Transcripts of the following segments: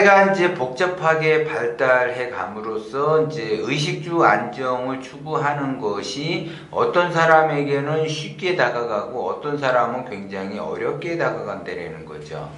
사회가 이제 복잡하게 발달해 감으로써 이제 의식주 안정을 추구하는 것이 어떤 사람에게는 쉽게 다가가고 어떤 사람은 굉장히 어렵게 다가간다는 거죠.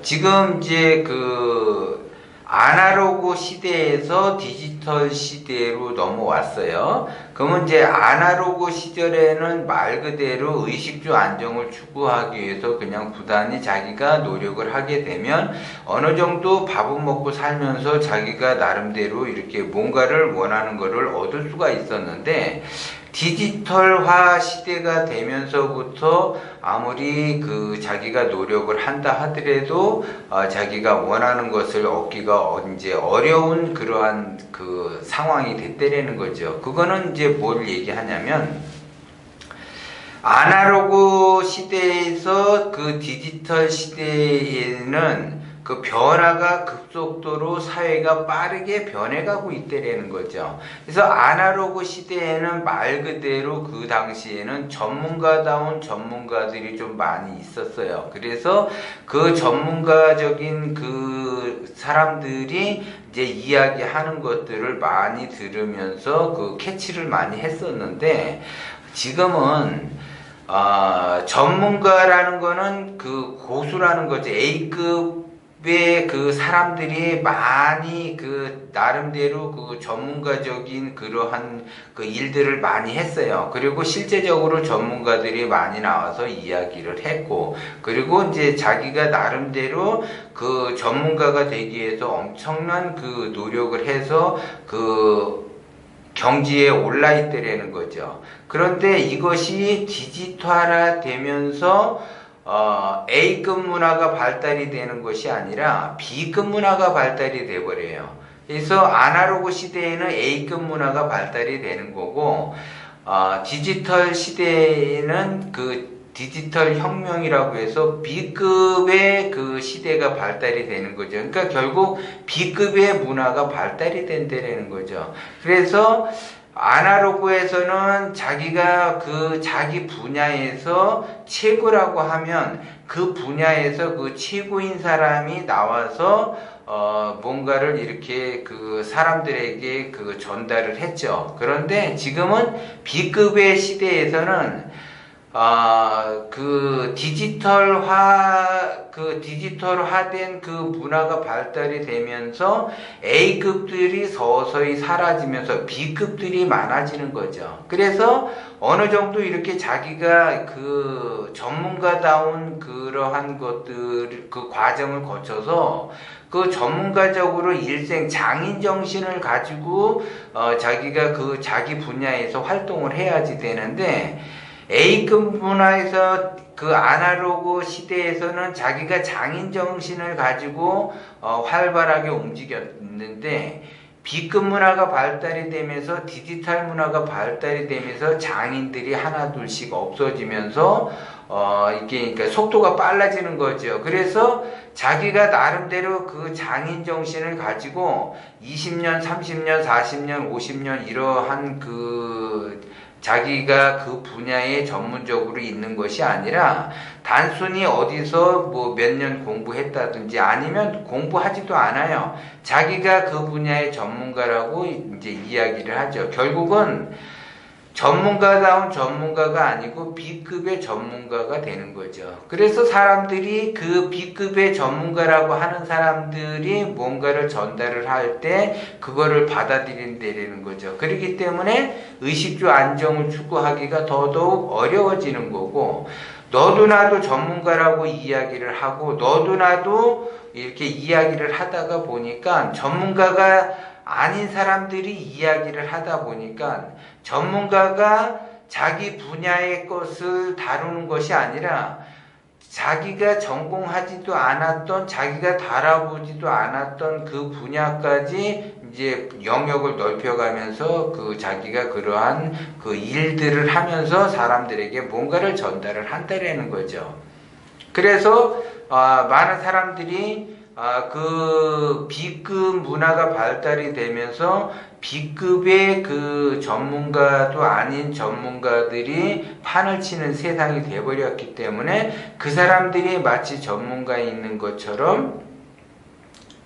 지금 이제 그 아날로그 시대에서 디지털 시대로 넘어왔어요. 그러면 이제 아날로그 시절에는 말 그대로 의식주 안정을 추구하기 위해서 그냥 부단히 자기가 노력을 하게 되면 어느 정도 밥은 먹고 살면서 자기가 나름대로 이렇게 뭔가를 원하는 것을 얻을 수가 있었는데, 디지털화 시대가 되면서부터 아무리 그 자기가 노력을 한다 하더라도 자기가 원하는 것을 얻기가 이제 어려운 그러한 그 상황이 됐다라는 거죠. 그거는 이제 뭘 얘기하냐면, 아날로그 시대에서 그 디지털 시대에는 그 변화가 급속도로 사회가 빠르게 변해가고 있다라는 거죠. 그래서 아날로그 시대에는 말 그대로 그 당시에는 전문가다운 전문가들이 좀 많이 있었어요. 그래서 그 전문가적인 그 사람들이 이제 이야기하는 것들을 많이 들으면서 그 캐치를 많이 했었는데, 지금은 전문가라는 거는 그 고수라는 거죠. A급의 그 사람들이 많이 그 나름대로 그 전문가적인 그러한 그 일들을 많이 했어요. 그리고 실제적으로 전문가들이 많이 나와서 이야기를 했고, 그리고 이제 자기가 나름대로 그 전문가가 되기 위해서 엄청난 그 노력을 해서 그 경지에 올라 있더라는 거죠. 그런데 이것이 디지털화 되면서 A급 문화가 발달이 되는 것이 아니라 B급 문화가 발달이 돼버려요. 그래서 아날로그 시대에는 A급 문화가 발달이 되는 거고, 디지털 시대에는 그 디지털 혁명이라고 해서 B급의 그 시대가 발달이 되는 거죠. 그러니까 결국 B급의 문화가 발달이 된다는 거죠. 그래서 아날로그에서는 자기가 그 자기 분야에서 최고라고 하면 그 분야에서 그 최고인 사람이 나와서 뭔가를 이렇게 그 사람들에게 그 전달을 했죠. 그런데 지금은 B급의 시대에서는 그 디지털화된 그 문화가 발달이 되면서 A급들이 서서히 사라지면서 B급들이 많아지는 거죠. 그래서 어느 정도 이렇게 자기가 그 전문가다운 그러한 것들, 그 과정을 거쳐서 그 전문가적으로 일생 장인 정신을 가지고 자기가 그 자기 분야에서 활동을 해야지 되는데, A급 문화에서 그 아날로그 시대에서는 자기가 장인 정신을 가지고 활발하게 움직였는데, B급 문화가 발달이 되면서 디지털 문화가 발달이 되면서 장인들이 하나둘씩 없어지면서 이게 그러니까 속도가 빨라지는 거죠. 그래서 자기가 나름대로 그 장인 정신을 가지고 20년, 30년, 40년, 50년 이러한 그 자기가 그 분야에 전문적으로 있는 것이 아니라 단순히 어디서 뭐 몇 년 공부했다든지 아니면 공부하지도 않아요. 자기가 그 분야의 전문가라고 이제 이야기를 하죠. 결국은 전문가다운 전문가가 아니고 B급의 전문가가 되는 거죠. 그래서 사람들이 그 B급의 전문가라고 하는 사람들이 뭔가를 전달을 할 때 그거를 받아들인다는 거죠. 그렇기 때문에 의식주 안정을 추구하기가 더더욱 어려워지는 거고, 너도 나도 전문가라고 이야기를 하고 너도 나도 이렇게 이야기를 하다가 보니까 전문가가 아닌 사람들이 이야기를 하다 보니까 전문가가 자기 분야의 것을 다루는 것이 아니라 자기가 전공하지도 않았던, 자기가 다뤄보지도 않았던 그 분야까지 이제 영역을 넓혀가면서 그 자기가 그러한 그 일들을 하면서 사람들에게 뭔가를 전달을 한다라는 거죠. 그래서 많은 사람들이 그 B급 문화가 발달이 되면서 B급의 그 전문가도 아닌 전문가들이 판을 치는 세상이 되어버렸기 때문에 그 사람들이 마치 전문가에 있는 것처럼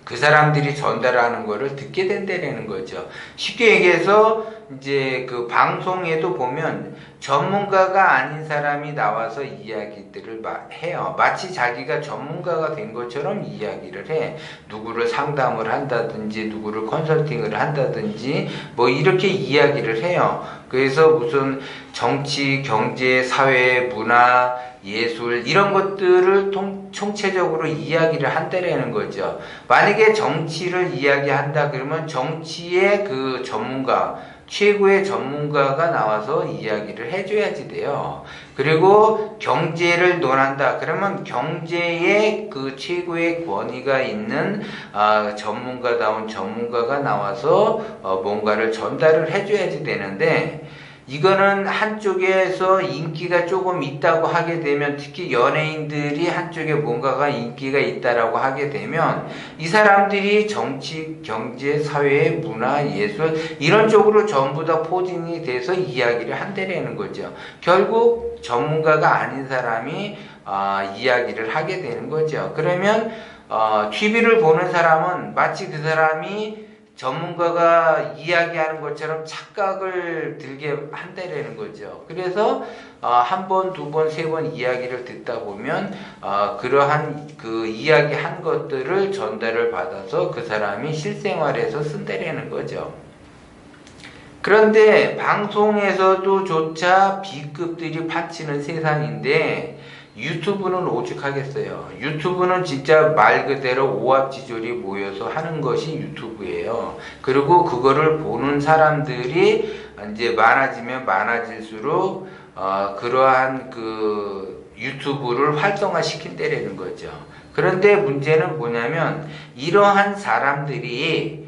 그 사람들이 전달하는 거를 듣게 된다는 거죠. 쉽게 얘기해서 이제 그 방송에도 보면 전문가가 아닌 사람이 나와서 이야기들을 해요. 마치 자기가 전문가가 된 것처럼 이야기를 해. 누구를 상담을 한다든지 누구를 컨설팅을 한다든지 뭐 이렇게 이야기를 해요. 그래서 무슨 정치, 경제, 사회, 문화, 예술 이런 것들을 총체적으로 이야기를 한다라는 거죠. 만약에 정치를 이야기한다 그러면 정치의 그 전문가, 최고의 전문가가 나와서 이야기를 해줘야지 돼요. 그리고 경제를 논한다 그러면 경제의 그 최고의 권위가 있는 전문가다운 전문가가 나와서 뭔가를 전달을 해줘야지 되는데, 이거는 한쪽에서 인기가 조금 있다고 하게 되면, 특히 연예인들이 한쪽에 뭔가가 인기가 있다라고 하게 되면 이 사람들이 정치, 경제, 사회, 문화, 예술 이런 쪽으로 전부 다 포진이 돼서 이야기를 한다는 거죠. 결국 전문가가 아닌 사람이 이야기를 하게 되는 거죠. 그러면 TV를 보는 사람은 마치 그 사람이 전문가가 이야기하는 것처럼 착각을 들게 한다라는 거죠. 그래서 한 번, 두 번, 세 번 이야기를 듣다 보면 그러한 그 이야기한 것들을 전달을 받아서 그 사람이 실생활에서 쓴다라는 거죠. 그런데 방송에서도 조차 B급들이 파치는 세상인데 유튜브는 오죽하겠어요. 유튜브는 진짜 말 그대로 오합지졸이 모여서 하는 것이 유튜브예요. 그리고 그거를 보는 사람들이 이제 많아지면 많아질수록 그러한 그 유튜브를 활성화 시킨다라는 거죠. 그런데 문제는 뭐냐면 이러한 사람들이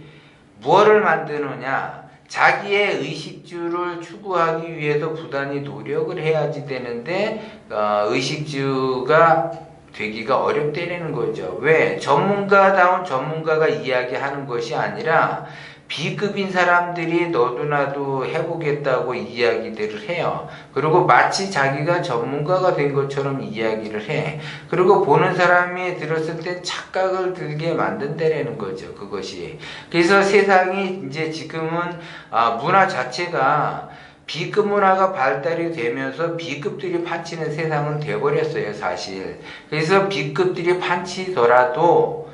무엇을 만드느냐? 자기의 의식주를 추구하기 위해서 부단히 노력을 해야지 되는데 의식주가 되기가 어렵다는 거죠. 왜? 전문가다운 전문가가 이야기하는 것이 아니라 B급인 사람들이 너도 나도 해보겠다고 이야기들을 해요. 그리고 마치 자기가 전문가가 된 것처럼 이야기를 해. 그리고 보는 사람이 들었을 때 착각을 들게 만든다라는 거죠. 그것이. 그래서 세상이 이제 지금은 문화 자체가 B급 문화가 발달이 되면서 B급들이 판치는 세상은 돼버렸어요, 사실. 그래서 B급들이 판치더라도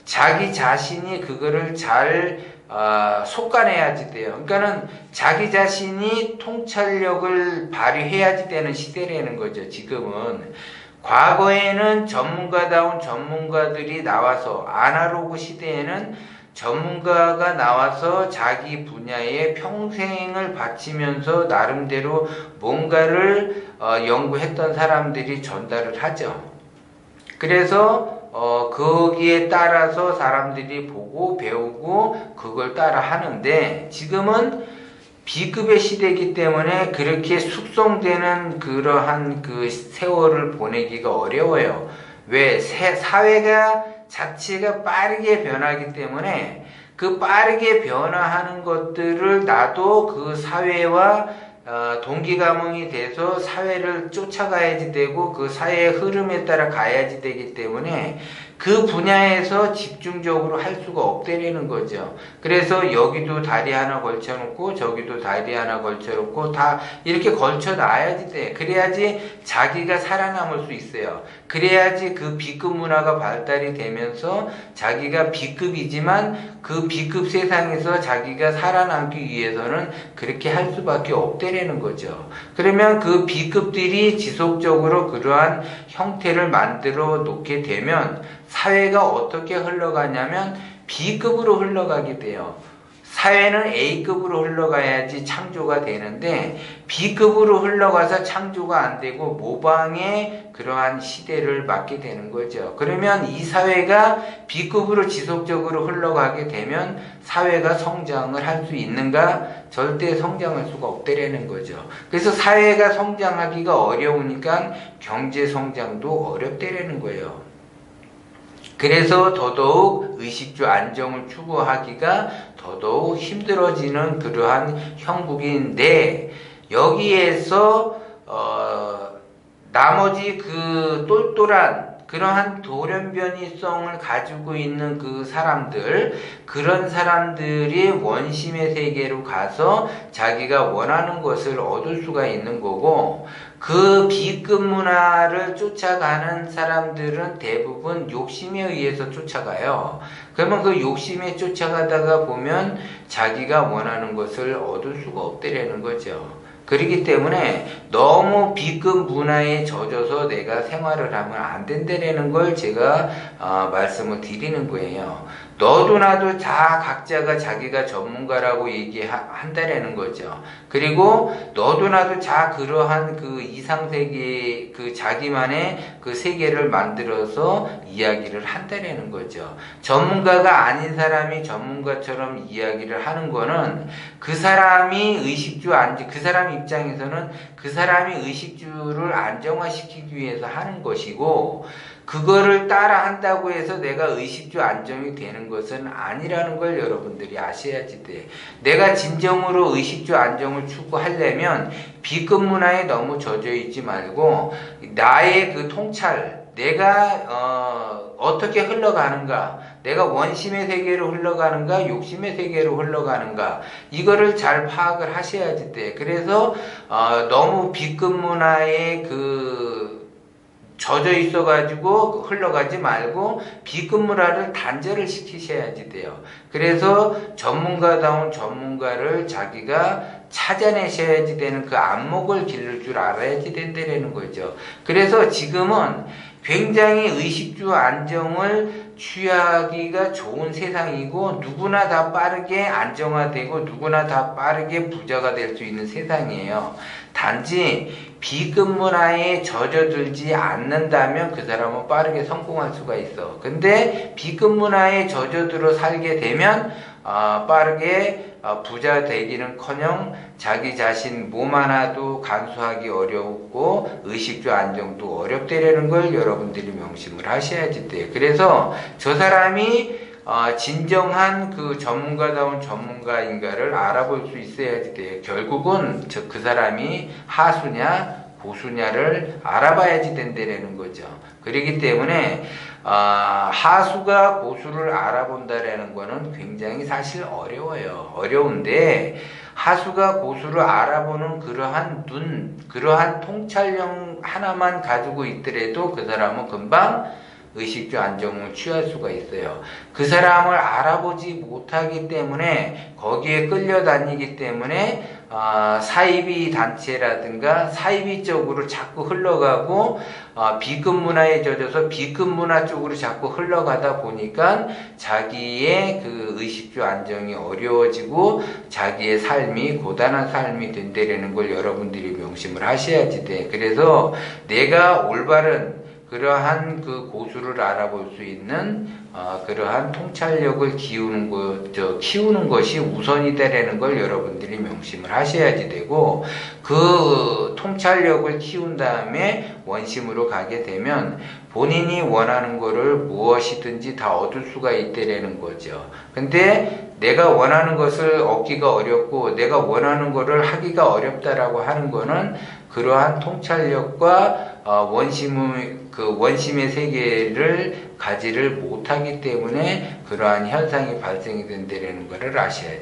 자기 자신이 그거를 잘 속아내야지 돼요. 그러니까는 자기 자신이 통찰력을 발휘해야지 되는 시대라는 거죠, 지금은. 과거에는 전문가다운 전문가들이 나와서, 아날로그 시대에는 전문가가 나와서 자기 분야에 평생을 바치면서 나름대로 뭔가를 연구했던 사람들이 전달을 하죠. 그래서 거기에 따라서 사람들이 보고 배우고 그걸 따라 하는데, 지금은 B급의 시대이기 때문에 그렇게 숙성되는 그러한 그 세월을 보내기가 어려워요. 왜? 사회가 자체가 빠르게 변하기 때문에 그 빠르게 변화하는 것들을 나도 그 사회와 동기감흥이 돼서 사회를 쫓아가야지 되고 그 사회의 흐름에 따라 가야지 되기 때문에 그 분야에서 집중적으로 할 수가 없다라는 거죠. 그래서 여기도 다리 하나 걸쳐놓고 저기도 다리 하나 걸쳐놓고 다 이렇게 걸쳐놔야지 돼. 그래야지 자기가 살아남을 수 있어요. 그래야지 그 B급 문화가 발달이 되면서 자기가 B급이지만 그 B급 세상에서 자기가 살아남기 위해서는 그렇게 할 수밖에 없다라는 거죠. 그러면 그 B급들이 지속적으로 그러한 형태를 만들어 놓게 되면 사회가 어떻게 흘러가냐면 B급으로 흘러가게 돼요. 사회는 A급으로 흘러가야지 창조가 되는데 B급으로 흘러가서 창조가 안 되고 모방의 그러한 시대를 맞게 되는 거죠. 그러면 이 사회가 B급으로 지속적으로 흘러가게 되면 사회가 성장을 할 수 있는가? 절대 성장할 수가 없다라는 거죠. 그래서 사회가 성장하기가 어려우니까 경제 성장도 어렵다라는 거예요. 그래서 더더욱 의식주 안정을 추구하기가 더더욱 힘들어지는 그러한 형국인데, 여기에서 나머지 그 똘똘한 그러한 돌연변이성을 가지고 있는 그 사람들, 그런 사람들이 원심의 세계로 가서 자기가 원하는 것을 얻을 수가 있는 거고, 그 B급 문화를 쫓아가는 사람들은 대부분 욕심에 의해서 쫓아가요. 그러면 그 욕심에 쫓아가다가 보면 자기가 원하는 것을 얻을 수가 없다라는 거죠. 그렇기 때문에 너무 B급 문화에 젖어서 내가 생활을 하면 안 된다라는 걸 제가 말씀을 드리는 거예요. 너도 나도 다 각자가 자기가 전문가라고 얘기한다라는 거죠. 그리고 너도 나도 다 그러한 그 이상세계, 그 자기만의 그 세계를 만들어서 이야기를 한다라는 거죠. 전문가가 아닌 사람이 전문가처럼 이야기를 하는 거는 그 사람이 그 사람 입장에서는 그 사람이 의식주를 안정화시키기 위해서 하는 것이고, 그거를 따라 한다고 해서 내가 의식주 안정이 되는 것은 아니라는 걸 여러분들이 아셔야지 돼. 내가 진정으로 의식주 안정을 추구하려면 B급 문화에 너무 젖어 있지 말고 나의 그 통찰, 내가 어떻게 흘러가는가, 내가 원심의 세계로 흘러가는가, 욕심의 세계로 흘러가는가, 이거를 잘 파악을 하셔야지 돼. 그래서 너무 B급 문화에 젖어 있어가지고 흘러가지 말고 B급 문화를 단절을 시키셔야지 돼요. 그래서 전문가다운 전문가를 자기가 찾아내셔야지 되는 그 안목을 기를 줄 알아야지 된다는 거죠. 그래서 지금은 굉장히 의식주 안정을 취하기가 좋은 세상이고, 누구나 다 빠르게 안정화되고 누구나 다 빠르게 부자가 될 수 있는 세상이에요. 단지 B급 문화에 젖어들지 않는다면 그 사람은 빠르게 성공할 수가 있어. 근데 B급 문화에 젖어들어 살게 되면 빠르게 부자 되기는커녕 자기 자신 몸 하나도 간수하기 어렵고 의식주 안정도 어렵다라는 걸 여러분들이 명심을 하셔야지 돼요. 그래서 저 사람이 진정한 그 전문가다운 전문가인가를 알아볼 수 있어야지 돼요. 결국은 그 사람이 하수냐 고수냐를 알아봐야지 된다는 거죠. 그렇기 때문에 하수가 고수를 알아본다라는 거는 굉장히 사실 어려워요. 어려운데 하수가 고수를 알아보는 그러한 통찰력 하나만 가지고 있더라도 그 사람은 금방 의식주 안정을 취할 수가 있어요. 그 사람을 알아보지 못하기 때문에, 거기에 끌려다니기 때문에 사이비 단체라든가 사이비 쪽으로 자꾸 흘러가고 B급 문화에 젖어서 B급 문화 쪽으로 자꾸 흘러가다 보니까 자기의 그 의식주 안정이 어려워지고 자기의 삶이 고단한 삶이 된다는 걸 여러분들이 명심을 하셔야지 돼. 그래서 내가 올바른 그러한 그 고수를 알아볼 수 있는 그러한 통찰력을 키우는 것이 우선이다라는 걸 여러분들이 명심을 하셔야지 되고, 그 통찰력을 키운 다음에 원심으로 가게 되면 본인이 원하는 거를 무엇이든지 다 얻을 수가 있다라는 거죠. 근데 내가 원하는 것을 얻기가 어렵고 내가 원하는 거를 하기가 어렵다라고 하는 거는 그러한 통찰력과 원심의 세계를 가지를 못하기 때문에 그러한 현상이 발생이 된다는 것을 아셔야죠.